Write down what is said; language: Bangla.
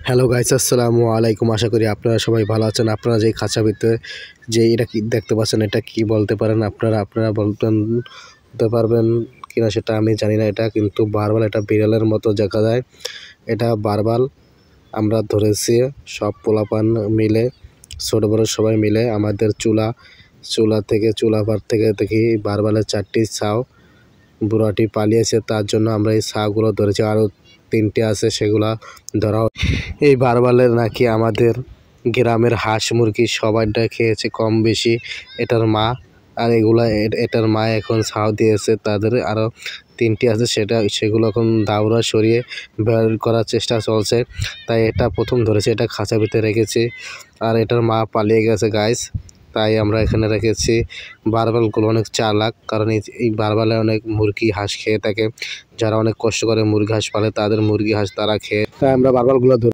হ্যালো গাইস, আসসালামু আলাইকুম। আশা করি আপনারা সবাই ভালো আছেন। আপনারা যে খাঁচা ভিতরে যে এটা কি দেখতে পাচ্ছেন, এটা কি বলতে পারেন? আপনারা বলতে পারবেন কিনা সেটা আমি জানি না। এটা কিন্তু বারবাল, এটা বিড়ালের মতো দেখা যায়। এটা বারবাল আমরা ধরেছি সব পোলাপান মিলে, ছোট বড় সবাই মিলে। আমাদের চুলাপাড় থেকে দেখি বারবালের 4টি ছাও, বুড়াটি পালিয়েছে, তার জন্য আমরা এই ছাগুলো ধরেছি। আরও 3টে আছে, সেগুলা ধরা। এই বারবালের নাকি আমাদের গ্রামের হাঁস মুরগি সবাইটা খেয়েছে কম বেশি এটার মা। আর এটার মা এখন ছাও দিয়েছে। তাদের আরও 3টি আছে, সেগুলো এখন দাউরা সরিয়ে বের করার চেষ্টা চলছে। তাই এটা প্রথম ধরেছে, এটা খাঁচা ভিতরে রেখেছি। আর এটার মা পালিয়ে গেছে গাইস, তাই আমরা এখানে রেখেছি। বারবালগুলো অনেক চালাক, কারণ এই বারবালে অনেক মুরগি হাঁস খেয়ে থাকে। যারা অনেক কষ্ট করে মুরগি হাঁস পালে, তাদের মুরগি হাঁস তারা খেয়ে, তাই আমরা বারবালগুলো